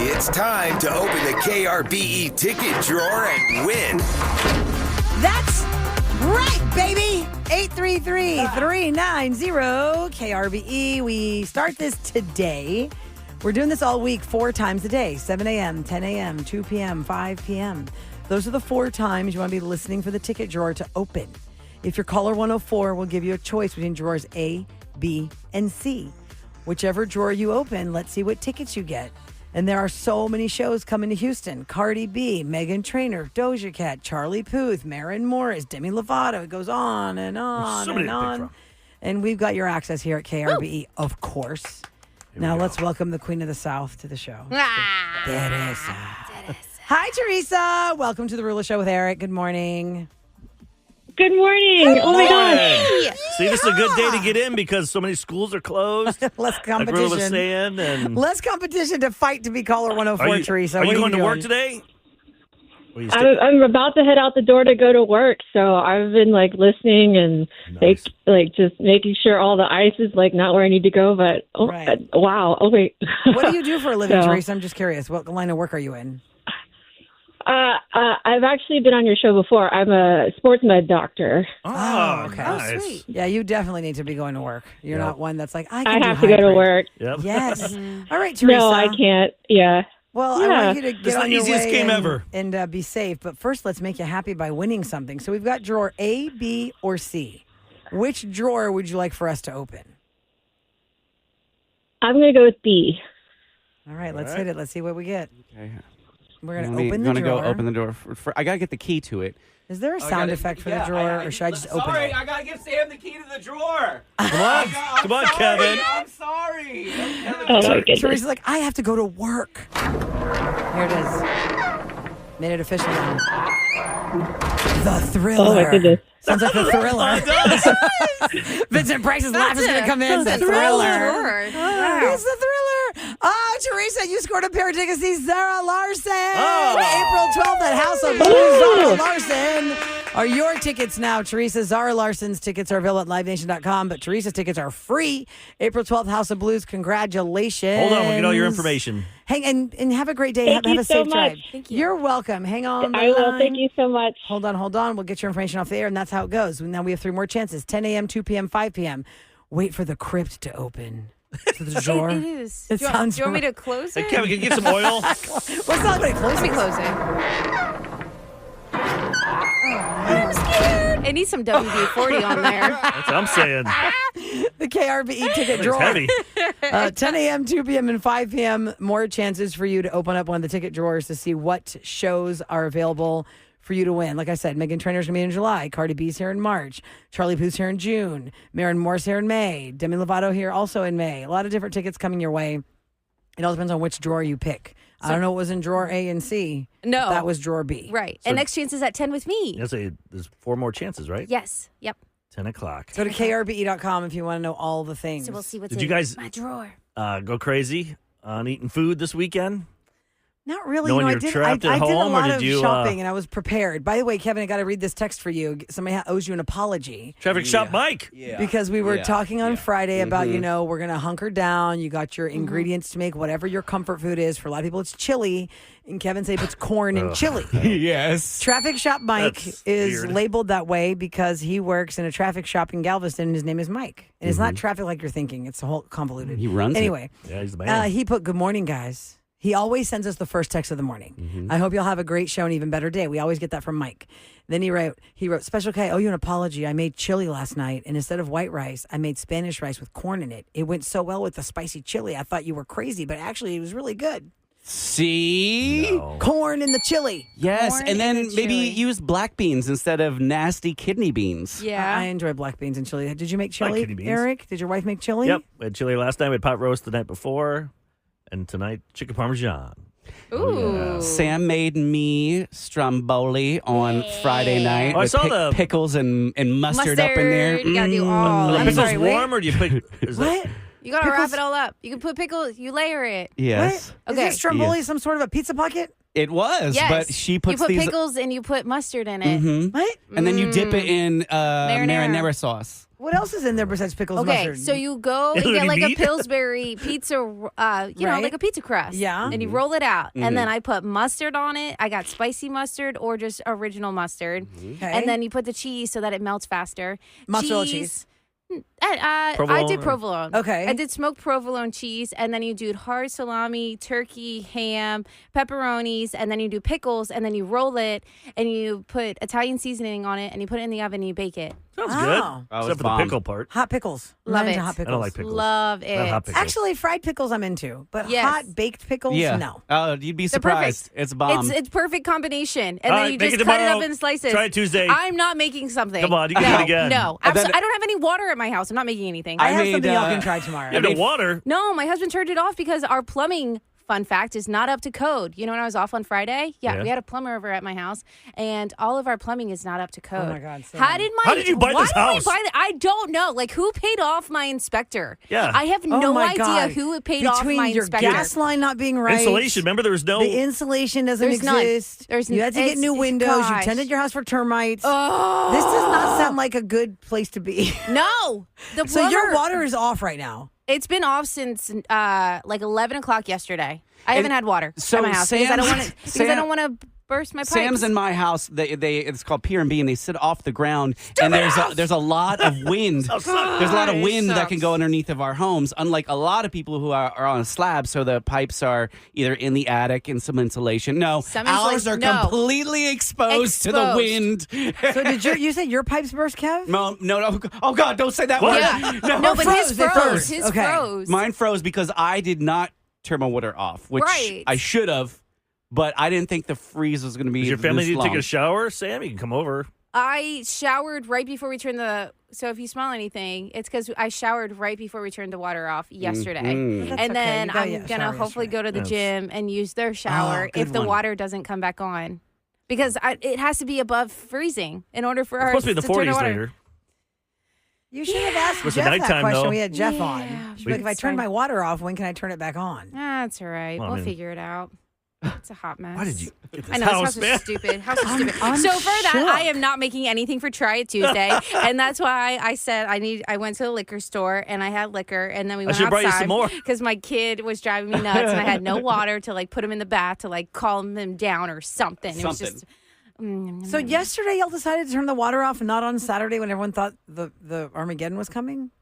It's time to open the KRBE ticket drawer and win. That's right, baby. 833-390-KRBE. We start this today. We're doing this all week, 4 times a day, 7 a.m., 10 a.m., 2 p.m., 5 p.m. Those are the 4 times you want to be listening for the ticket drawer to open. If you're caller 104, we'll give you a choice between drawers A, B, and C. Whichever drawer you open, let's see what tickets you get. And there are so many shows coming to Houston. Cardi B, Meghan Trainor, Doja Cat, Charlie Puth, Maren Morris, Demi Lovato. It goes on and on and on. And we've got your access here at KRBE, of course. Now let's welcome the Queen of the South to the show. Teresa. Hi, Teresa. Welcome to the Roulas Show with Eric. Good morning. Good morning. Oh my gosh. See, this is a good day to get in because so many schools are closed. Less competition. Like Roulas was saying, and less competition to fight to be caller 104, Teresa. Are What you going to doing? work today? I'm about to head out the door to go to work, so I've been listening and Nice. just making sure all the ice is not where I need to go. But Right. Wow. Oh wait. What do you do for a living, So- Teresa? I'm just curious. What line of work are you in? I've actually been on your show before. I'm a sports med doctor. Oh, okay. nice. Oh, sweet. Yeah, you definitely need to be going to work. You're Yep. not one that's like, I I can have do to go to hybrid. work. Yep. Yes. All right, Teresa. No, I can't. Yeah. Well, I Yeah. want you to get It's on the your easiest way game and, ever. and be safe. But first, let's make you happy by winning something. So we've got drawer A, B, or C. Which drawer would you like for us to open? I'm going to go with B. All right, let's hit it. Let's see what we get. Okay. We're going to open the drawer. Go open the door. I got to get the key to it. Is there a sound effect for the drawer, or should I just open Sorry, it? I gotta give Sam the key to the drawer. Come on, Kevin. I'm sorry. Oh my goodness. Teresa's like, I have to go to work. Here it is. Made it official now. The Thriller. Oh my goodness. Sounds like The Thriller. Vincent Price's laugh is going to come in. The Thriller. It's The Thriller. Oh, Teresa, you scored a pair of tickets to see Zara Larson. April 12th at House of Blues. Zara Larson are your tickets now. Teresa, Zara Larson's tickets are available at livenation.com, but Teresa's tickets are free. April 12th, House of Blues. Congratulations. Hold on, we'll get all your information. Hang and have a great day. Thank have you a so safe much. drive. Thank You're welcome. Hang on. I will. Thank you so much. Hold on. We'll get your information off the air, and that's how it goes. Now we have 3 more chances: 10 a.m., 2 p.m., 5 p.m. Wait for the crypt to open. To the drawer. It is. It do, you sounds want me to close Hey, it? Kevin, can you get some oil? What's not going to close? Let me close it. I'm scared. It needs some WD-40 on there. That's what I'm saying. The KRBE ticket It's drawer. heavy. 10 a.m., 2 p.m., and 5 p.m. More chances for you to open up one of the ticket drawers to see what shows are available for you to win. Like I said, Meghan Trainor's going to be in July. Cardi B's here in March. Charlie Puth's here in June. Maren Morris here in May. Demi Lovato here also in May. A lot of different tickets coming your way. It all depends on which drawer you pick. I don't know what was in drawer A and C. No. That was drawer B. Right. And next chance is at 10 with me. There's 4 more chances, right? Yes. Yep. 10 o'clock. Go to krbe.com if you want to know all the things. So we'll see what's Did in you guys my drawer. go crazy on eating food this weekend? Not really. Knowing I you're did. trapped at I did a home, or lot did of you, shopping, and I was prepared. By the way, Kevin, I got to read this text for you. Somebody owes you an apology Traffic Shop Mike. Yeah. because we were talking on Friday about Mm-hmm. we're gonna hunker down. You got your ingredients to make whatever your comfort food is. For a lot of people, it's chili, and Kevin said puts corn and chili. Yes. Traffic Shop Mike That's is weird. labeled that way because he works in a traffic shop in Galveston, and his name is Mike. And it's not traffic like you're thinking. It's a whole convoluted. He runs it. anyway. Yeah, he's the man. He put good morning, guys. He always sends us the first text of the morning. I hope you'll have a great show and even better day. We always get that from Mike. Then he wrote, Special K, I owe you an apology. I made chili last night, and instead of white rice, I made Spanish rice with corn in it. It went so well with the spicy chili. I thought you were crazy, but actually it was really good. See? No. Corn in the chili. Yes, Corn and then in the maybe chili. use black beans instead of nasty kidney beans. Yeah. I enjoy black beans and chili. Did you make like chili, kidney beans. Eric? Did your wife make chili? Yep. We had chili last night. We had pot roast the night before. And tonight, chicken parmesan. Ooh. Sam made me stromboli on Friday night Oh, I with saw the- pickles and mustard up in there. You gotta do all. Are the I'm pickles sorry, wait. warm, or do you pick? Is that- What? You gotta Pickles? wrap it all up. You can put pickles. You layer it. Yes. What? Okay. Is this stromboli some sort of a pizza pocket? It was, Yes. but she puts you put these. pickles and you put mustard in it. Mhm. What? And then you dip it in Marinara. marinara sauce. What else is in there besides pickles and Okay, mustard? so you go and Any get like meat? a Pillsbury pizza, you know, like a pizza crust. Yeah. And you roll it out. And then I put mustard on it. I got spicy mustard or just original mustard. Okay. And then you put the cheese so that it melts faster. Mozzarella cheese. I did Provolone? provolone. Okay. I did smoked provolone cheese, and then you do hard salami, turkey, ham, pepperonis, and then you do pickles, and then you roll it, and you put Italian seasoning on it, and you put it in the oven, and you bake it. Sounds Oh. good. Oh, Except it's for bomb. the pickle part. Hot pickles. Love I'm into it. hot pickles. I don't like pickles. Love it. Not hot pickles. Actually, fried pickles I'm into, but Yes. hot baked pickles, Yeah. no. Oh, you'd be They're surprised. perfect. It's a bomb. It's perfect combination, and All then right, you make just it cut it up tomorrow. in slices. Try it Tuesday. I'm not making something. Come on, you can no, do it again. No, And then- I don't have any water at my house. I'm not making anything. I I have made, something y'all uh, can try tomorrow. You have no water. No, my husband turned it off because our plumbing, fun fact, is not up to code. You know, when I was off on Friday, Yeah. we had a plumber over at my house, and all of our plumbing is not up to code. Oh my God, Sam. How did you buy why this did I house? buy that? I don't know. Like, who paid off my inspector? Yeah. I have Oh no my idea God. who paid Between off my your inspector. gas line not being right. Insulation. Remember, there was no. The insulation doesn't There's none. exist. There's you had to get it's- new windows. gosh. You tended your house for termites. Oh. This does not sound like a good place to be. No. The So your plumber- water is off right now. It's been off since like 11 o'clock yesterday. I haven't had water so at my house because I don't want to Sam- burst my pipes. Sam's in my house. They it's called KRBE, and they sit off the ground. And there's a lot of wind. There's a lot of wind that can go underneath of our homes. Unlike a lot of people who are on a slab, so the pipes are either in the attic and some insulation. No, Some ours are insulation- no. completely exposed to the wind. So did you say your pipes burst, Kev? No. Oh God! Don't say that What? word. Yeah. No, No, but his froze. They froze. froze. His Okay. froze. Mine froze because I did not turn my water off, which Right. I should have. But I didn't think the freeze was going to be. Does your family this need to take long. a shower, Sam? You can come over. I showered right before we turned the. So if you smell anything, it's because I showered right before we turned the water off yesterday. Mhm. That's And okay. then You got I'm your gonna shower hopefully yesterday. go to the Yes. gym and use their shower good if the one. water doesn't come back on, because it has to be above freezing in order for It's us supposed to be in the turn 40s water. later. You should have asked Was it Jeff that nighttime, question. though? We had Jeff Yeah. on. She'd be like, if I It's turn fine. my water off, when can I turn it back on? That's all right. Well, I We'll mean- figure it out. It's a hot mess. Why did you get this I know house, this man? house is stupid. House is stupid. I'm So for that, shook. I am not making anything for Try It Tuesday, and that's why I said I went to the liquor store and I had liquor, and then we went should've brought you outside some more. because my kid was driving me nuts, and I had no water to like put him in the bath to like calm him down or something. It was Something. just. So yesterday, y'all decided to turn the water off, and not on Saturday when everyone thought the Armageddon was coming.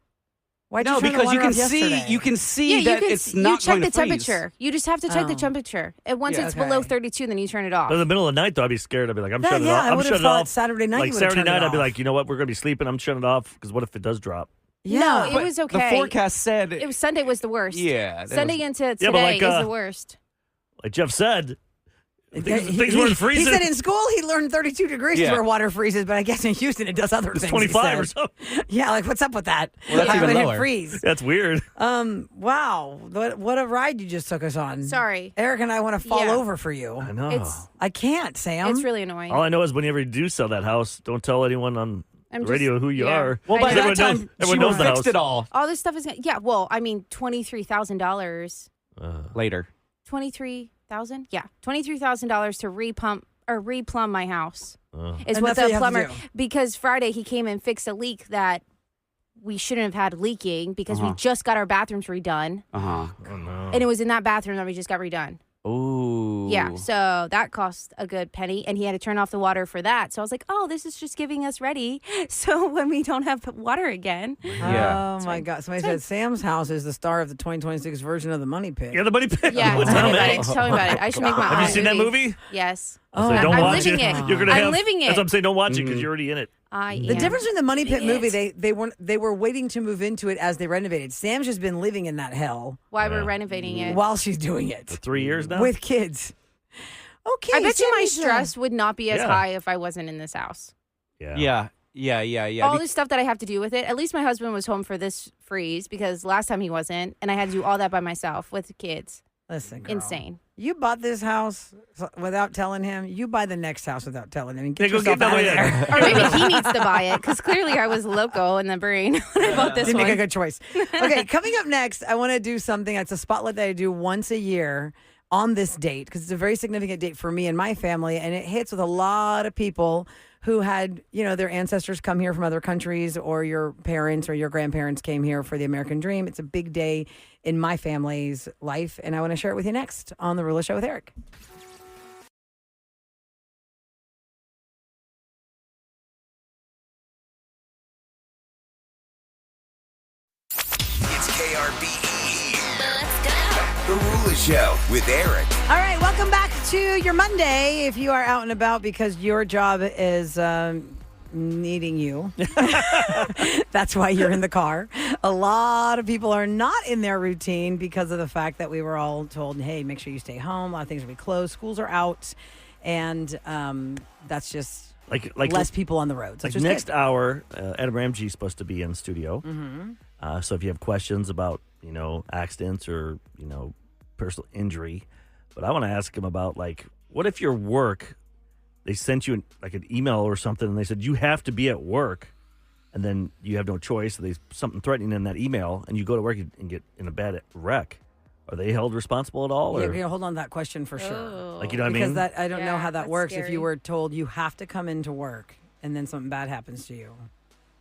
Why'd you No, turn the because water you can off see yesterday? you can see Yeah, that you can. it's You not check going the to freeze. temperature. You just have to check the Oh. temperature. And once Yeah. it's Okay. below 32, then you turn it off. But in the middle of the night, though, I'd be scared. I'd be like, I'm shutting it off. I I'm would have shutting it thought off. Saturday night. Like you would've Saturday turned it night, I'd be off. like, you know what? We're going to be sleeping. I'm shutting it off because what if it does drop? yeah. No, But it was The okay. forecast said It was Sunday was the worst. Yeah, that Sunday was- into today Yeah, but like, is the worst. Like Jeff said, things He- weren't he freezing. said in school he learned 32 degrees Yeah. is where water freezes, but I guess in Houston it does other It's things. 25 he or said. something. Yeah, like what's up with that? Well, that's How even did it lower. freeze? That's weird. Wow, what a ride you just took us on. Sorry. Eric and I want to fall Yeah. over for you. I know. It's I can't, Sam. it's really annoying. All I know is whenever you do sell that house, don't tell anyone on I'm the radio just- who you yeah. are. Well, I by know. that Everyone knows- time, she everyone would knows have the fixed house. it all All this stuff is yeah. Well, I mean, $23,000. later. 23,000? Yeah, $23,000 to replumb my house is And what that's what the you have to plumber. do. Because Friday he came and fixed a leak that we shouldn't have had leaking because we Uh-huh. just got our bathrooms redone, Uh huh. Oh, no. and it was in that bathroom that we just got redone. Ooh. Yeah, so that cost a good penny, and he had to turn off the water for that. So I was like, oh, this is just giving us ready, so when we don't have water again. Yeah. Oh my God! Somebody said Sam's house is the star of the 2026 version of the Money Pit. Yeah, the money pit. Yeah, What's tell that, me about man? it. Tell me about it. I should make my own Have you seen that movie? Yes. Oh, So don't I'm watch living it. it. You're gonna I'm have, living it. That's what I'm saying. Don't watch it because you're already in it. I The am. difference in the Money Pit Dang movie, it. they were waiting to move into it as they renovated. Sam's just been living in that hell Why Yeah. we're renovating it. while she's doing it For 3 years now. with kids. Okay, I bet you my Sammy's, stress would not be as Yeah. high if I wasn't in this house. Yeah. All the stuff that I have to do with it. At least my husband was home for this freeze because last time he wasn't, and I had to do all that by myself with kids. Listen, girl, Insane. You bought this house without telling him. You buy the next house without telling him. And get Yeah, go yourself get that out of way there. in. Or maybe he needs to buy it because clearly I was loco in the brain when I bought this Didn't one. make a good choice. Okay, coming up next, I want to do something. It's a spotlight that I do once a year. on this date because it's a very significant date for me and my family, and it hits with a lot of people who had, their ancestors come here from other countries, or your parents or your grandparents came here for the American dream. It's a big day in my family's life, and I want to share it with you next on The Roulas Show with Eric. It's KRBE. Let's go. The Roulas Show with Eric. All right, welcome back to your Monday. If you are out and about because your job is needing you, that's why you're in the car. A lot of people are not in their routine because of the fact that we were all told, hey, make sure you stay home. A lot of things will be closed. Schools are out. And that's just like less people on the roads. Like next hour, Adam Ramsey is supposed to be in studio. Mm-hmm. So if you have questions about, accidents or, personal injury, but I want to ask him about, what if your work, they sent you an email or something and they said you have to be at work, and then you have no choice. So there's something threatening in that email, and you go to work and get in a bad wreck. Are they held responsible at all? Or? Yeah, hold on to that question for sure. Oh. You know what I mean? Because I don't know how that that's works. scary. If you were told you have to come into work and then something bad happens to you.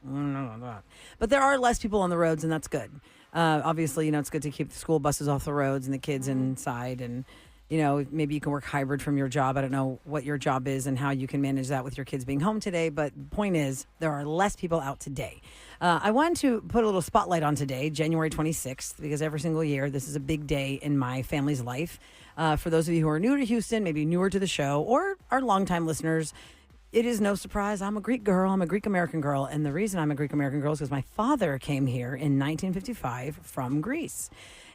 I don't know about that. But there are less people on the roads, and that's good. Obviously, it's good to keep the school buses off the roads and the kids inside. And, maybe you can work hybrid from your job. I don't know what your job is and how you can manage that with your kids being home today. But the point is, there are less people out today. I wanted to put a little spotlight on today, January 26th, because every single year, this is a big day in my family's life. For those of you who are new to Houston, maybe newer to the show, or are longtime listeners, it is no surprise. I'm a Greek girl. I'm a Greek-American girl. And the reason I'm a Greek-American girl is because my father came here in 1955 from Greece.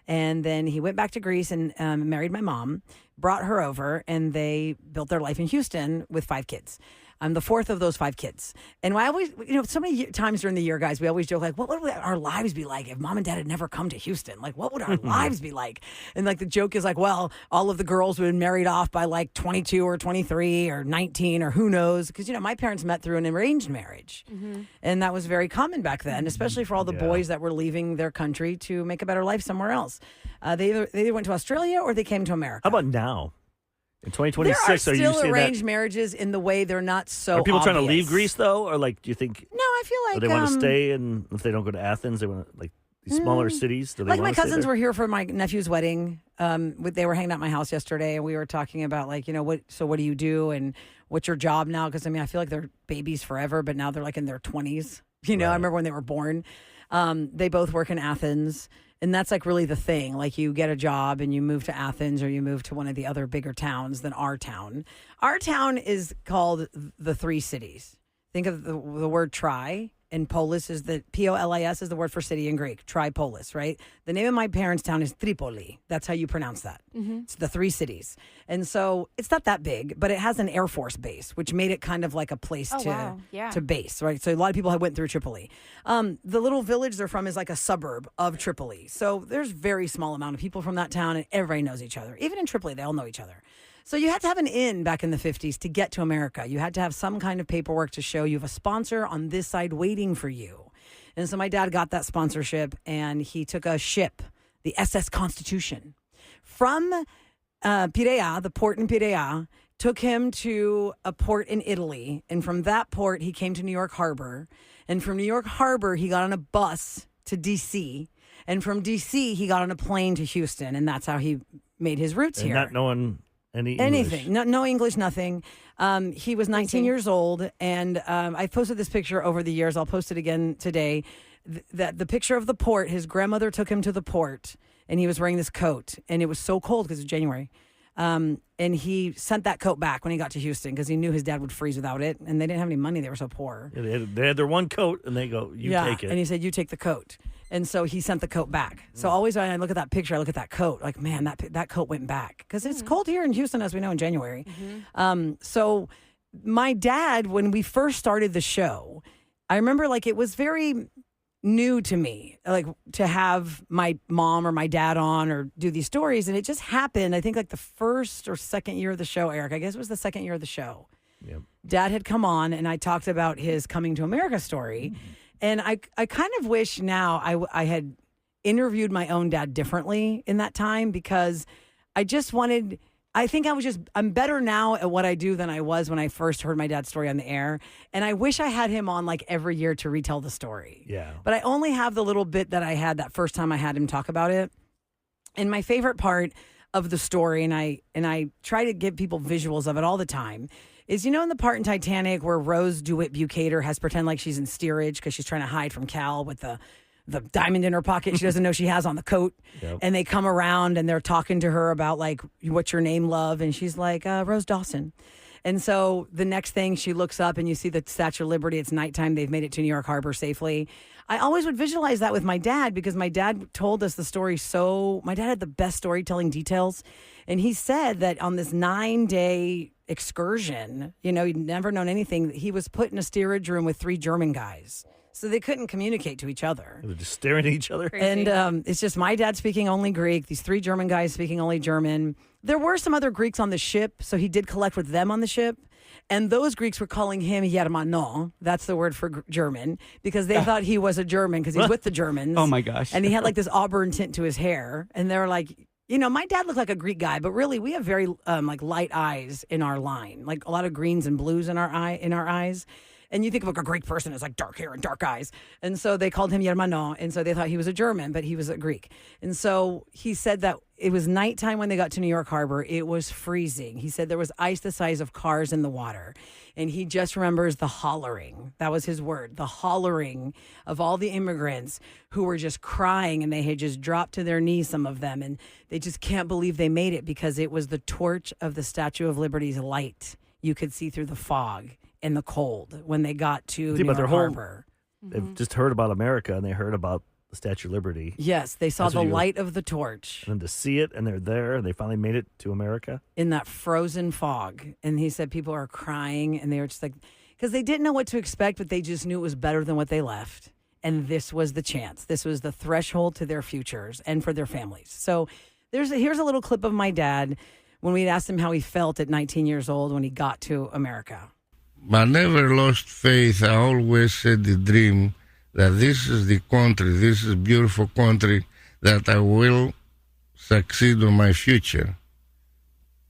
And then he went back to Greece and married my mom, brought her over, and they built their life in Houston with 5 kids. I'm the fourth of those 5 kids. And I always, so many times during the year, guys, we always joke, what would our lives be like if mom and dad had never come to Houston? What would our lives be like? And the joke is well, all of the girls would have been married off by 22 or 23 or 19 or who knows. Because, my parents met through an arranged marriage. Mm-hmm. And that was very common back then, especially for all the boys that were leaving their country to make a better life somewhere else. They either went to Australia or they came to America. How about now? In 2026, there are still are you arranged marriages in the way they're not so Are people trying to obvious. leave Greece, though? Or, do you think... No, I feel like... they want to stay, and if they don't go to Athens, they want to, these smaller cities? Do they my want to stay cousins there? were here for my nephew's wedding. They were hanging out at my house yesterday, and we were talking about, what do you do, and what's your job now? Because, I feel like they're babies forever, but now they're, in their 20s. I remember when they were born. They both work in Athens. And that's really the thing. You get a job and you move to Athens or you move to one of the other bigger towns than our town. Our town is called the 3 cities. Think of the word tri, and polis is Polis is the word for city in Greek. Tripolis, right? The name of my parents' town is Tripoli. That's how you pronounce that. Mm-hmm. It's the 3 cities. And so it's not that big, but it has an Air Force base, which made it kind of like a place to base, right? So a lot of people went through Tripoli. The little village they're from is like a suburb of Tripoli. So there's very small amount of people from that town, and everybody knows each other. Even in Tripoli, they all know each other. So you had to have an in back in the 50s to get to America. You had to have some kind of paperwork to show you have a sponsor on this side waiting for you. And so my dad got that sponsorship, and he took a ship, the SS Constitution, from Piraeus, the port in Piraeus, took him to a port in Italy. And from that port, he came to New York Harbor. And from New York Harbor, he got on a bus to D.C., and from D.C., he got on a plane to Houston, and that's how he made his roots and here. Not knowing anything. No English, nothing. He was 19 years old, and I posted this picture over the years. I'll post it again today. The picture of the port, his grandmother took him to the port, and he was wearing this coat, and it was so cold because it's January. And he sent that coat back when he got to Houston because he knew his dad would freeze without it, and they didn't have any money. They were so poor. Yeah, they had their one coat, and they go, you take it. And he said, you take the coat. And so he sent the coat back. So always when I look at that picture, I look at that coat, man, that coat went back. Because it's cold here in Houston, as we know, in January. So my dad, when we first started the show, I remember it was very new to me, to have my mom or my dad on or do these stories. And it just happened, I think the first or second year of the show, Eric. I guess it was the second year of the show. Yep. Dad had come on, and I talked about his coming to America story. And I kind of wish now I had interviewed my own dad differently in that time, because I just wanted. I think I'm better now at what I do than I was when I first heard my dad's story on the air. And I wish I had him on like every year to retell the story. Yeah. But I only have the little bit that I had that first time I had him talk about it. And my favorite part of the story, and I try to give people visuals of it all the time, is, in the part in Titanic where Rose DeWitt Bukater has pretend like she's in steerage because she's trying to hide from Cal with the diamond in her pocket she doesn't know she has on the coat. Yep. And they come around and they're talking to her about like, what's your name, love? And she's like, Rose Dawson. And so the next thing she looks up and you see the Statue of Liberty. It's nighttime. They've made it to New York Harbor safely. I always would visualize that with my dad because my dad told us the story. My dad had the best storytelling details. And he said that on this 9-day excursion, he'd never known anything. He was put in a steerage room with 3 German guys. So they couldn't communicate to each other. They were just staring at each other. Crazy. And it's just my dad speaking only Greek, these 3 German guys speaking only German. There were some other Greeks on the ship, so he did collect with them on the ship. And those Greeks were calling him Germano. That's the word for German, because they thought he was a German because he's with the Germans. Oh, my gosh. And he had like this auburn tint to his hair. And they were like, my dad looked like a Greek guy, but really we have very like light eyes in our line, like a lot of greens and blues in our eyes. And you think of like a Greek person as like dark hair and dark eyes. And so they called him Germano. And so they thought he was a German, but he was a Greek. And so he said that it was nighttime when they got to New York Harbor. It was freezing. He said there was ice the size of cars in the water. And he just remembers the hollering. That was his word. The hollering of all the immigrants who were just crying, and they had just dropped to their knees, some of them. And they just can't believe they made it because it was the torch of the Statue of Liberty's light you could see through the fog in the cold when they got to New York Harbor. They've just heard about America, and they heard about the Statue of Liberty. Yes, they saw the light of the torch. And then to see it, and they're there, and they finally made it to America. In that frozen fog. And he said people are crying, and they were just like, because they didn't know what to expect, but they just knew it was better than what they left. And this was the chance. This was the threshold to their futures and for their families. So here's a little clip of my dad when we asked him how he felt at 19 years old when he got to America. I never lost faith. I always had the dream that this is the country, this is a beautiful country, that I will succeed on my future.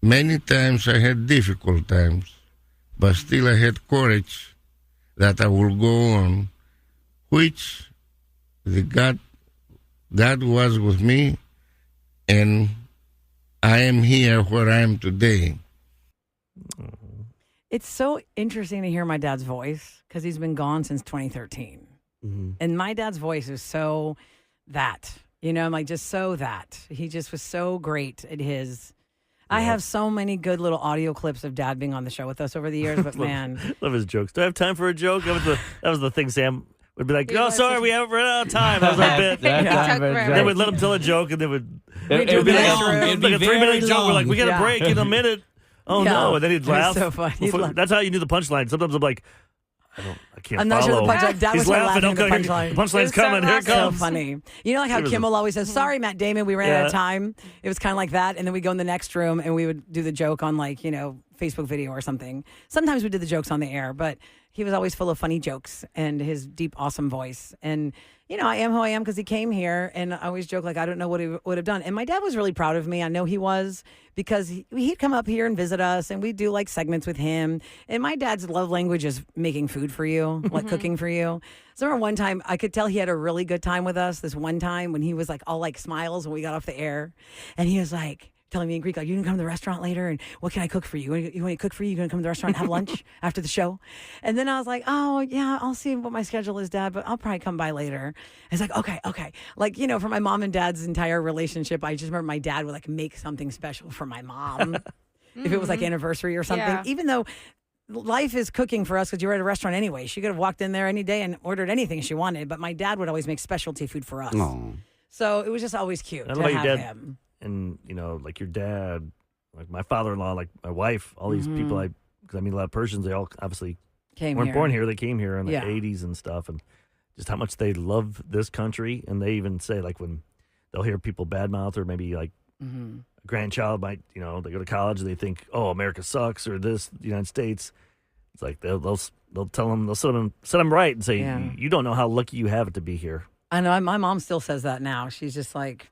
Many times I had difficult times, but still I had courage that I will go on, which God was with me, and I am here where I am today. It's so interesting to hear my dad's voice because he's been gone since 2013. Mm-hmm. And my dad's voice is so that, I'm like just so that. He just was so great at his. I have so many good little audio clips of dad being on the show with us over the years, but man. Love his jokes. Do I have time for a joke? That was the thing Sam would be like, oh, sorry, we haven't run out of time. That was our bit. Then we'd let him tell a joke, and then It'd be long. It'd be like a 3-minute joke. long. We're like, we got a break in a minute. Oh, no. And then he'd laugh. So funny. That's how you knew the punchline. Sometimes I'm like, I can't I'm not follow. sure the punchline. Dad He's was laughing. laughing at the Okay, punchline. the punchline's coming. Here it So comes. funny. Like how Kimmel always says, sorry, Matt Damon, we ran out of time. It was kind of like that. And then we go in the next room and we would do the joke on Facebook video or something. Sometimes we did the jokes on the air, but he was always full of funny jokes and his deep, awesome voice. And, I am who I am because he came here, and I always joke I don't know what he would have done. And my dad was really proud of me. I know he was, because he'd come up here and visit us, and we'd do segments with him. And my dad's love language is making food for you, like cooking for you. So I remember one time, I could tell he had a really good time with us. This one time when he was all smiles when we got off the air, and he was telling me in Greek, you can come to the restaurant later, and what can I cook for you? You want to cook for you? You going to come to the restaurant and have lunch after the show? And then I was like, oh, yeah, I'll see what my schedule is, Dad, but I'll probably come by later. He's like, okay. For my mom and dad's entire relationship, I just remember my dad would make something special for my mom if it was anniversary or something, even though life is cooking for us because you were at a restaurant anyway. She could have walked in there any day and ordered anything she wanted, but my dad would always make specialty food for us. Aww. So it was just always cute to have him. And, your dad, my father-in-law, my wife, all these people, because I meet a lot of Persians, they all obviously weren't born here. They came here in the 80s and stuff, and just how much they love this country. And they even say, when they'll hear people badmouth, or maybe a grandchild might, they go to college and they think, oh, America sucks, or the United States. It's they'll tell them, they'll set them right and say, you don't know how lucky you have it to be here. I know. My mom still says that now. She's just like,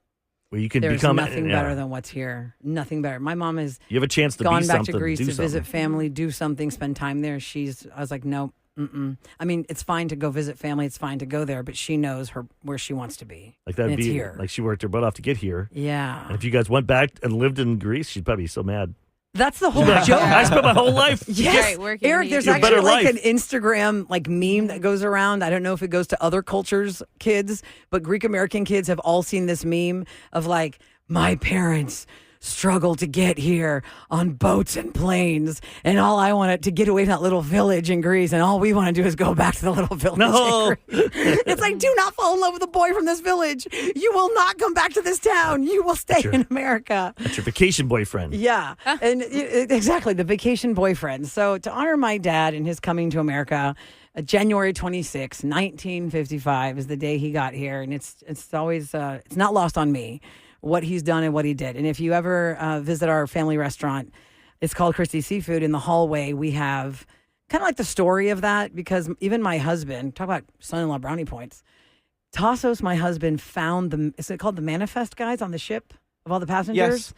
where you can There's become nothing better than what's here. Nothing better. My mom has you have a chance to gone be back something, to Greece do to something. visit family, do something, spend time there. I was like, no. Mm-mm. I mean, it's fine to go visit family. It's fine to go there, but she knows where she wants to be. Like that'd and it's be here. like she worked her butt off to get here. Yeah. And if you guys went back and lived in Greece, she'd probably be so mad. That's the whole Like, joke. I spent my whole life. Yes, Right, working Eric. on There's your actually better like life. an Instagram like meme that goes around. I don't know if it goes to other cultures' kids, but Greek American kids have all seen this meme of like my parents struggled to get here on boats and planes, and all I wanted to get away from that little village in Greece, and all we want to do is go back to the little village. No. in Greece. It's like, do not fall in love with a boy from this village. You will not come back to this town. You will stay in America. That's your vacation boyfriend. Yeah, and exactly, the vacation boyfriend. So to honor my dad and his coming to America, January 26, 1955 is the day he got here, and it's always it's not lost on me what he's done and what he did. And if you ever visit our family restaurant, it's called Christie's Seafood. In the hallway, we have kind of like the story of that, because even my husband, talk about son-in-law brownie points, Tassos, my husband, found is it called the manifest, guys, on the ship of all the passengers? Yes.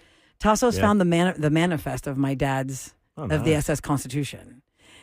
Tassos found the manifest of my dad's, of the SS Constitution.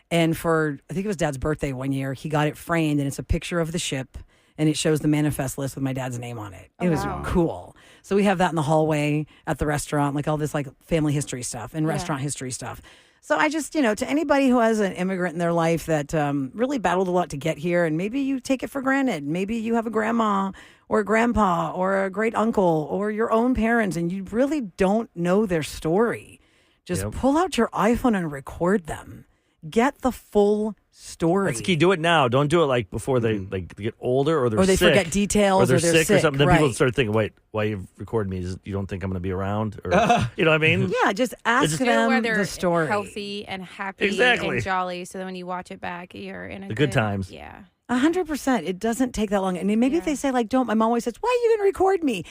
And for, I think it was Dad's birthday one year, he got it framed, and it's a picture of the ship, and it shows the manifest list with my dad's name on it. It was cool. So we have that in the hallway at the restaurant, like all this like family history stuff and restaurant history stuff. So I just, to anybody who has an immigrant in their life that really battled a lot to get here, and maybe you take it for granted. Maybe you have a grandma or a grandpa or a great uncle or your own parents, and you really don't know their story. Just pull out your iPhone and record them. Get the full story. That's the key. Do it now. Don't do it like before they like get older or they're or they sick. forget details, or or they're they're sick or something. Then right. people start thinking, wait, why you record me? You don't think I'm going to be around? Or, you know what I mean? Yeah, just ask Do where them they're the story. healthy and happy Exactly. and jolly, so then when you watch it back, you're in The good times. Yeah. 100%. It doesn't take that long. And maybe if they say, like, don't, my mom always says, why are you going to record me?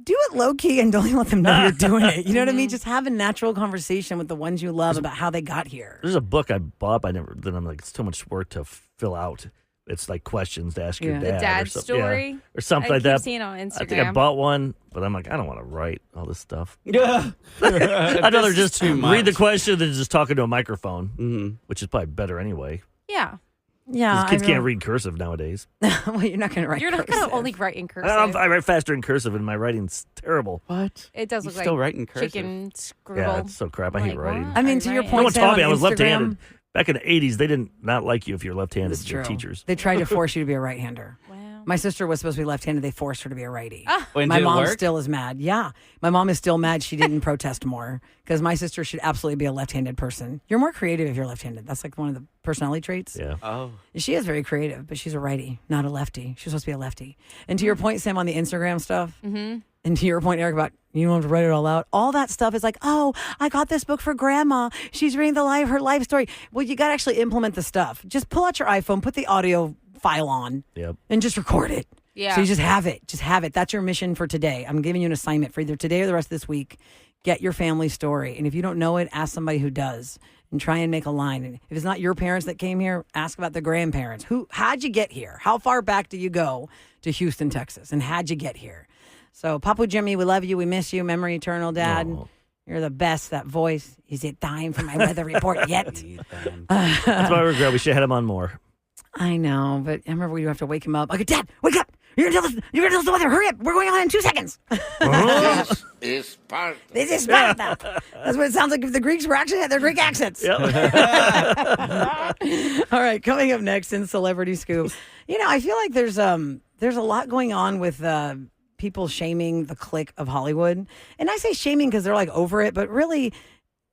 Do it low key and don't even let them know you're doing it. You know what I mean? Just have a natural conversation with the ones you love about how they got here. There's a book I bought. Then I'm like, it's too much work to fill out. It's like questions to ask your Yeah. dad. The dad's or story? or something I like keep that. seeing it on I think I Instagram. bought one, but I'm like, I don't want to write all this stuff. Yeah. I'd rather just too much. read the question than just talking to a microphone, Mhm. which is probably better anyway. Yeah. Yeah. Kids can't read cursive nowadays. Well, you're not going to write You're not going to cursive. only write in cursive. I write faster in cursive, and my writing's terrible. What? It does You look like still write in cursive? chicken scribble. Yeah, it's so crap. I hate Like, writing. what? I mean, Are to you your writing? point, No one Sam, taught me. on I was Instagram- left-handed. Back in the 80s, they did not like you if you're left-handed. It's Your true. teachers. They tried to force you to be a right-hander. Wow. My sister was supposed to be left-handed. They forced her to be a righty. When My did it mom work? still is mad. Yeah. My mom is still mad she didn't protest more, because my sister should absolutely be a left-handed person. You're more creative if you're left-handed. That's like one of the personality traits. Yeah. Oh. She is very creative, but she's a righty, not a lefty. She's supposed to be a lefty. And to your point, Sam, on the Instagram stuff, and to your point, Eric, about you don't have to write it all out. All that stuff is like, oh, I got this book for grandma. She's reading her life story. Well, you got to actually implement the stuff. Just pull out your iPhone, put the audio file on, Yep. and just record it. Yeah. So you just have it. Just have it. That's your mission for today. I'm giving you an assignment for either today or the rest of this week. Get your family story. And if you don't know it, ask somebody who does and try and make a line. And if it's not your parents that came here, ask about the grandparents. How'd you get here? How far back do you go to Houston, Texas? And how'd you get here? So, Papu Jimmy, we love you. We miss you. Memory eternal, Dad. Oh. You're the best. That voice. Is it time for my weather report yet? That's my regret. We should have had him on more. I know, but I remember we'd have to wake him up. I go, Dad, wake up. You're going to tell us the weather. Hurry up. We're going on in 2 seconds. This is Sparta. This is Sparta. That's what it sounds like if the Greeks were actually had their Greek accents. Yep. All right, coming up next in Celebrity Scoop. I feel like there's a lot going on with people shaming the clique of Hollywood. And I say shaming because they're like over it, but really,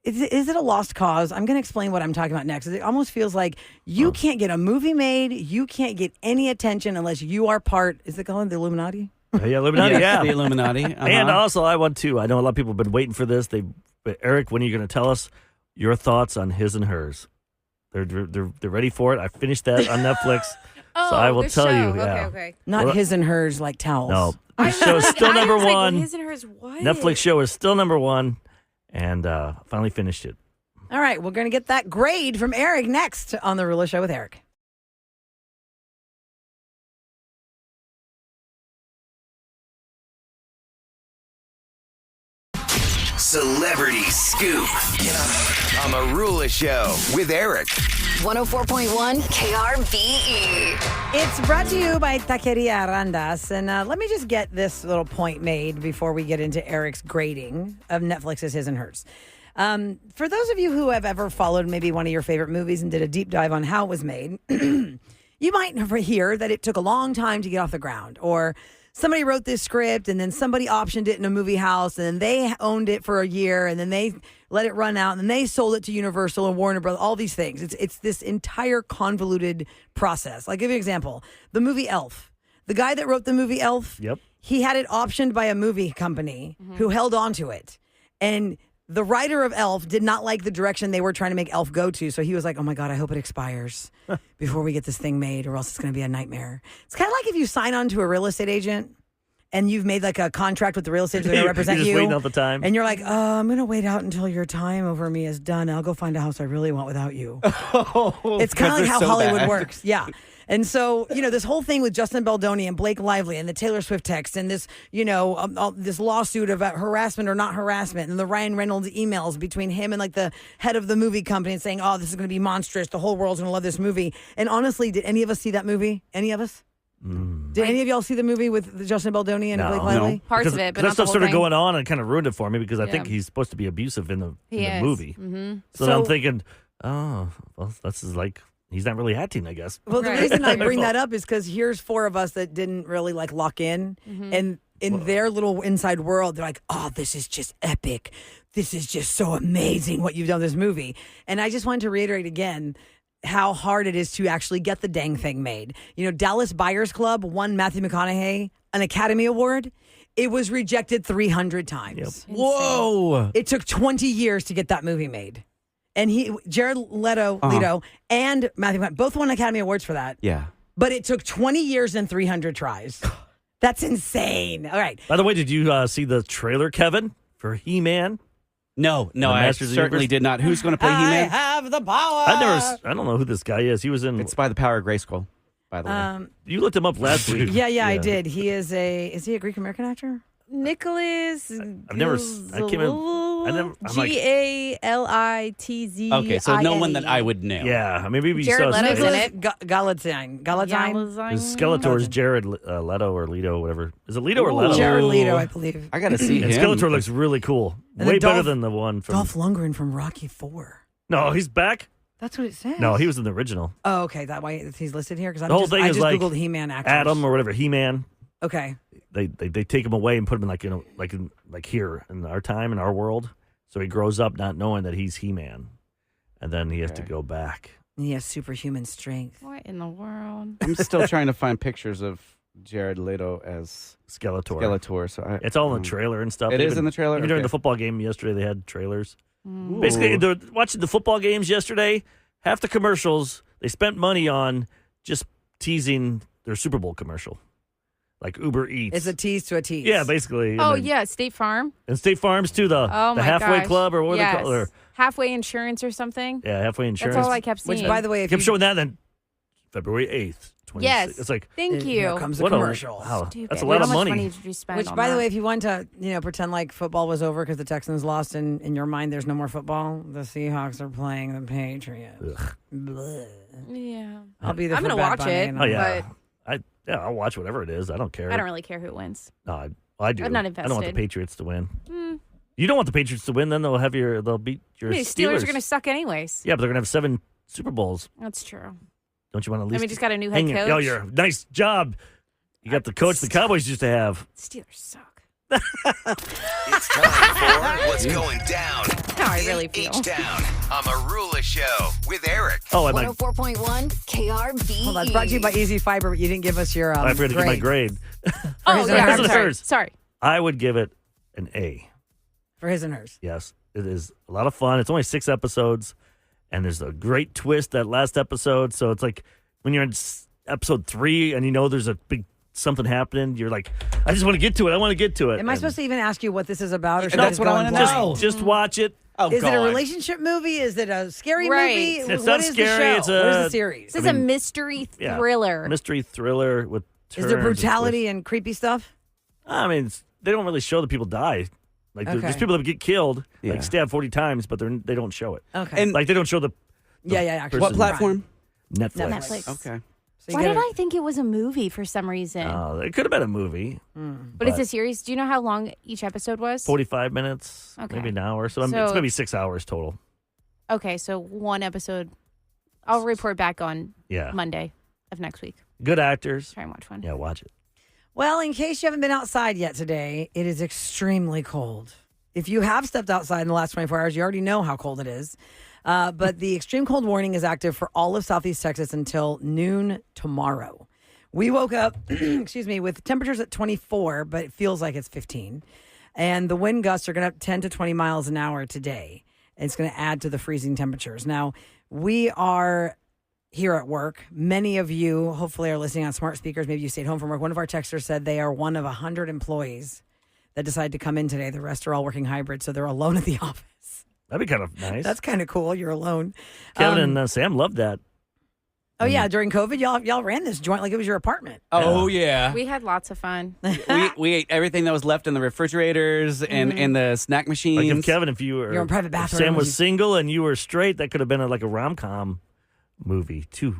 is it a lost cause? I'm going to explain what I'm talking about next. It almost feels like you can't get a movie made, you can't get any attention unless you are part, is it called the Illuminati? Yeah, Illuminati, yeah. The Illuminati. Uh-huh. And also, I know a lot of people have been waiting for this. But Eric, when are you going to tell us your thoughts on His and Hers? They're ready for it. I finished that on Netflix, Oh, so I will the tell show. you. Yeah. Okay. Not Well, his and hers like towels. No, the show is still number one. His and hers what? Netflix show is still number one, and finally finished it. All right, we're going to get that grade from Eric next on The Roulas Show with Eric. Celebrity Scoop on the Roulas Show with Eric. 104.1 KRBE. It's brought to you by Taqueria Arandas. And let me just get this little point made before we get into Eric's grading of Netflix's His and Hers. For those of you who have ever followed maybe one of your favorite movies and did a deep dive on how it was made, you might hear that it took a long time to get off the ground, or somebody wrote this script and then somebody optioned it in a movie house and then they owned it for a year and then they let it run out and then they sold it to Universal and Warner Brothers, all these things. It's this entire convoluted process. I'll give you an example. The movie Elf. The guy that wrote the movie Elf, he had it optioned by a movie company who held on to it. And the writer of Elf did not like the direction they were trying to make Elf go to. So he was like, oh my God, I hope it expires before we get this thing made or else it's going to be a nightmare. It's kind of like if you sign on to a real estate agent and you've made like a contract with the real estate agent to represent you're just you. waiting out the time. And you're like, I'm going to wait out until your time over me is done. I'll go find a house I really want without you. It's kind of like how Hollywood works. Yeah. And so, this whole thing with Justin Baldoni and Blake Lively and the Taylor Swift text and this, this lawsuit about harassment or not harassment and the Ryan Reynolds emails between him and like the head of the movie company saying, oh, this is going to be monstrous. The whole world's going to love this movie. And honestly, did any of us see that movie? Any of us? Did any of y'all see the movie with Justin Baldoni and Blake Lively? No. Parts of it, but that not stuff the whole started thing. going on and kind of ruined it for me because I think he's supposed to be abusive in the movie. Mm-hmm. So I'm thinking, oh, well, that's like he's not really acting, I guess. Well, the reason I bring that up is because here's four of us that didn't really like lock in, and in their little inside world, they're like, "Oh, this is just epic. This is just so amazing what you've done with this movie." And I just wanted to reiterate again how hard it is to actually get the dang thing made. Dallas Buyers Club won Matthew McConaughey an Academy Award. It was rejected 300 times. Yep. Whoa! It took 20 years to get that movie made. And Jared Leto, and Matthew McConaughey both won Academy Awards for that. Yeah. But it took 20 years and 300 tries. That's insane. All right. By the way, did you see the trailer, Kevin, for He-Man? No, The I Masters of the certainly Universe? did not. Who's going to play I He-Man? have the power. I don't know who this guy is. He was in. It's by the power of Grayskull, by the way. You looked him up last week. Yeah, I did. Is he a Greek American actor? Nicholas. I've never. I can't remember. I'm like, Galitz. Okay, so no one that I would know. yeah, maybe we Jared saw Leto's his in face. it. Galatine. Skeletor is Jared Leto or Leto, whatever. Is it Leto or Leto? Jared Leto, I believe. I got to see And him. Skeletor looks really cool. And Way then better than the one from. Dolph Lundgren from Rocky 4. No, he's back. That's what it says. No, he was in the original. Oh, okay. That way he's listed here because The whole thing I is just like googled He-Man actors. Adam or whatever, He-Man. Okay. They take him away and put him like here in our time in our world. So he grows up not knowing that he's He-Man, and then he has to go back. He has superhuman strength. What in the world? I'm still trying to find pictures of Jared Leto as Skeletor. So It's all in the trailer and stuff. It is in the trailer? Even during Okay. the football game yesterday, they had trailers. Basically, they're watching the football games yesterday. Half the commercials they spent money on just teasing their Super Bowl commercial, like Uber Eats. It's a tease to a tease. Yeah, basically. Oh, and then- yeah, State Farm. And State Farm's too, the Oh, my halfway gosh. club or what do Yes. they call it? Or, Halfway insurance or something. yeah, halfway insurance. That's all I kept seeing. Which, by the way, if kept you showing that then February 8th. 26th. Yes. It's like, Thank Here you. comes the what a- commercial. wow, Stupid. that's a lot How of much money. did you spend Which, on by the that? way, if you want to, pretend like football was over because the Texans lost, and in your mind there's no more football, the Seahawks are playing the Patriots. Bleh. Yeah. I'll be there. I'm for gonna Bad watch Bunny it. and oh all yeah, But- I'll watch whatever it is. I don't care. I don't really care who wins. No, I do. I'm not I don't want the invested. Patriots to win. You don't want the Patriots to win, then they'll beat your The Steelers. Steelers are going to suck anyways. Yeah, but they're gonna have 7 Super Bowls. That's true. Don't you want to at least? And we just got a new head hang it? coach. Oh, you're nice job. You got the coach the Cowboys used to have. Steelers suck. It's time for what's going down. How I really feel. H-Town on the Roulas Show with Eric. Oh, I might. 104.1 KRBE. Hold on, it's brought to you by Easy Fiber, but you didn't give us your I forgot to give my grade. Oh, his yeah. and I'm hers. sorry. Hers. Sorry. I would give it an A. for his and hers. Yes, it is a lot of fun. It's only 6 episodes, and there's a great twist that last episode. So it's like when you're in episode 3 and you know there's a big something happening, you're like, I just want to get to it. I want to get to it. Am I And supposed to even ask you what this is about? Or should That's just what go I in wanna blind? know. just watch it. Oh, Is it a God. relationship movie? Is it a scary Right. movie? It's What not is scary, the it's show? What is a- the series? This is a mystery Yeah. thriller. Mystery thriller with turns Is there and brutality twists. and creepy stuff? I mean, they don't really show the people die. Like Okay. there's people that get killed, Yeah. like stabbed 40 times, but they don't show it. Okay. And Like they don't show the yeah. what platform? Netflix. Netflix. Okay. So you Why gotta- did I think it was a movie for some reason? Oh, it could have been a movie. but it's a series. Do you know how long each episode was? 45 minutes, Okay. maybe an hour. So, it's So- maybe 6 hours total. Okay, so one episode. I'll report back on Yeah. Monday of next week. Good actors. Try and watch one. Yeah, watch it. Well, in case you haven't been outside yet today, it is extremely cold. If you have stepped outside in the last 24 hours, you already know how cold it is. But the extreme cold warning is active for all of Southeast Texas until noon tomorrow. We woke up, excuse me, with temperatures at 24, but it feels like it's 15. And the wind gusts are going to 10 to 20 miles an hour today. It's going to add to the freezing temperatures. Now, we are here at work. Many of you hopefully are listening on smart speakers. Maybe you stayed home from work. One of our texters said they are one of 100 employees that decided to come in today. The rest are all working hybrid, so they're alone at the office. That'd be kind of nice. That's kind of cool. You're alone. Kevin and Sam loved that. Oh yeah, during COVID, y'all ran this joint like it was your apartment. Oh yeah. We had lots of fun. we ate everything that was left in the refrigerators and in the snack machines. Like if Kevin, if you were Your own private if bathroom. Sam was single and you were straight, that could have been like a rom-com movie. Two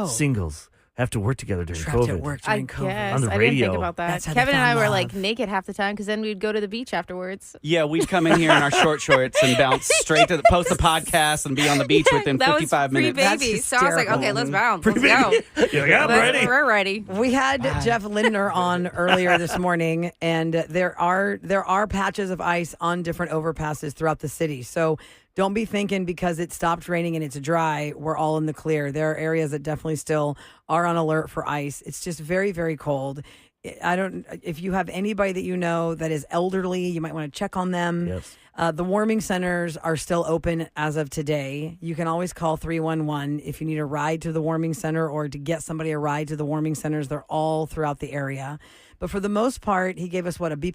singles have to work together during Trapped COVID. at work I during COVID. guess. On the I didn't radio. think about that. That's how they Kevin and I found were love. like naked half the time because then we'd go to the beach afterwards. Yeah, we'd come in here in our short shorts and bounce straight to post the podcast and be on the beach within that 55 was minutes. pre-baby. That's So I was like, hysterical. okay, let's bounce. Pretty Let's go. You're like, I'm ready. We're ready. We had Jeff Lindner on earlier this morning, and there are patches of ice on different overpasses throughout the city. So don't be thinking because it stopped raining and it's dry, we're all in the clear. There are areas that definitely still are on alert for ice. It's just very, very cold. If you have anybody that you know that is elderly, you might want to check on them. Yes. The warming centers are still open as of today. You can always call 311 if you need a ride to the warming center or to get somebody a ride to the warming centers. They're all throughout the area. But for the most part, he gave us a B+.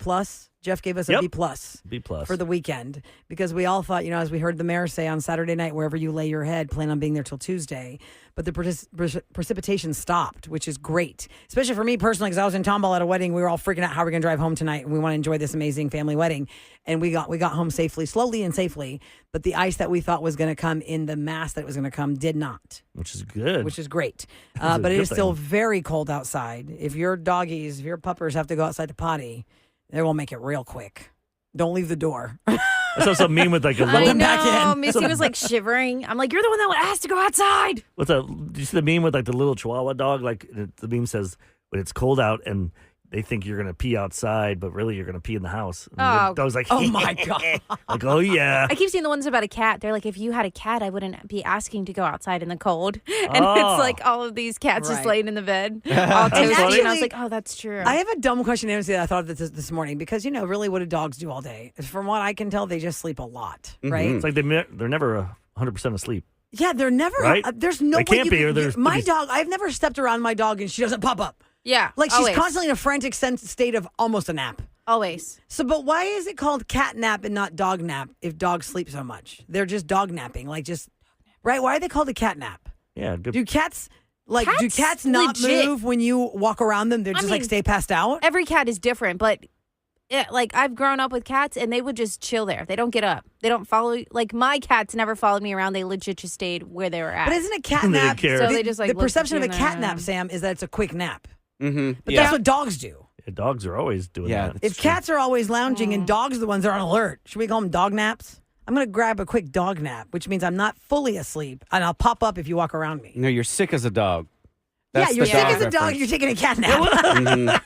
Jeff gave us a B+. B+ For the weekend, because we all thought, as we heard the mayor say on Saturday night, wherever you lay your head, plan on being there till Tuesday. But the precipitation stopped, which is great, especially for me personally, because I was in Tomball at a wedding. We were all freaking out how we're going to drive home tonight, and we want to enjoy this amazing family wedding. And we got home slowly and safely. But the ice that we thought was going to come in the mass that it was going to come did not. Which is good. Which is great. a But it good is still thing. very cold outside. If your doggies, if your puppers have to go outside to potty, they will make it real quick. Don't leave the door. I saw some meme with like a I little. them back know. in. Missy was like shivering. I'm like, you're the one that has to go outside. What's that? Did you see the meme with like the little Chihuahua dog? Like the meme says, when it's cold out and they think you're gonna pee outside, but really you're gonna pee in the house. And Oh. the dog's like, Oh, my God. Like, oh yeah. I keep seeing the ones about a cat. They're like, if you had a cat, I wouldn't be asking to go outside in the cold. And Oh. it's like all of these cats just Right. laying in the bed, all toasty. And I was actually, like, oh, that's true. I have a dumb question to answer that I thought of this morning because, really, what do dogs do all day? From what I can tell, they just sleep a lot, right? It's like they're never 100% asleep. Yeah, they're never. Right? There's no They way can't you be, can- or there's- my dog. I've never stepped around my dog and she doesn't pop up. yeah. Like she's always. constantly in a frantic state of almost a nap. Always. So, but why is it called cat nap and not dog nap if dogs sleep so much? They're just dog napping, right? Why are they called a cat nap? Yeah. Good. Do cats do Cats cats not legit- move when you walk around them? They're just mean, stay passed out. Every cat is different, but like I've grown up with cats and they would just chill there. They don't get up. They don't follow. Like my cats never followed me around. They legit just stayed where they were at. But isn't a cat They didn't nap? care. So they just, like, the look perception of a between cat them. nap, Sam, is that it's a quick nap. Mm-hmm. But that's what dogs do. Yeah, dogs are always doing Yeah, that. If cats are always lounging and dogs are the ones that are on alert, should we call them dog naps? I'm going to grab a quick dog nap, which means I'm not fully asleep, and I'll pop up if you walk around me. No, you're sick as a dog. Yeah, That's you're the sick dog as a dog. reference. You're taking a cat nap. Mhm.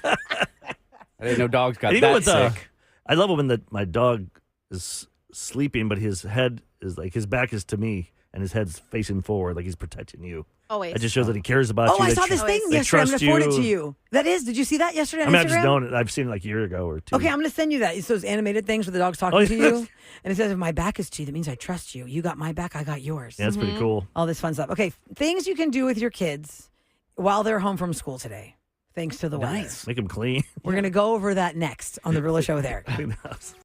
I didn't know dogs got And even that with sick. I love it when my dog is sleeping, but his head is like his back is to me, and his head's facing forward, like he's protecting you. Always. That just shows that he cares about Oh, you. I They saw this thing they yesterday. I'm going trust to forward it you. to you. Did you see that yesterday I on mean, I've Instagram? just known it. I've seen it like a year ago or two. Okay, I'm going to send you that. It's those animated things where the dog's talking Oh, to yes. you. And it says, if my back is to you, that means I trust you. You got my back, I got yours. Yeah, that's pretty cool. All this fun stuff. Okay, things you can do with your kids while they're home from school today, thanks to the weather. Make him clean. We're going to go over that next on the Roulas Show with Eric. Clean the house.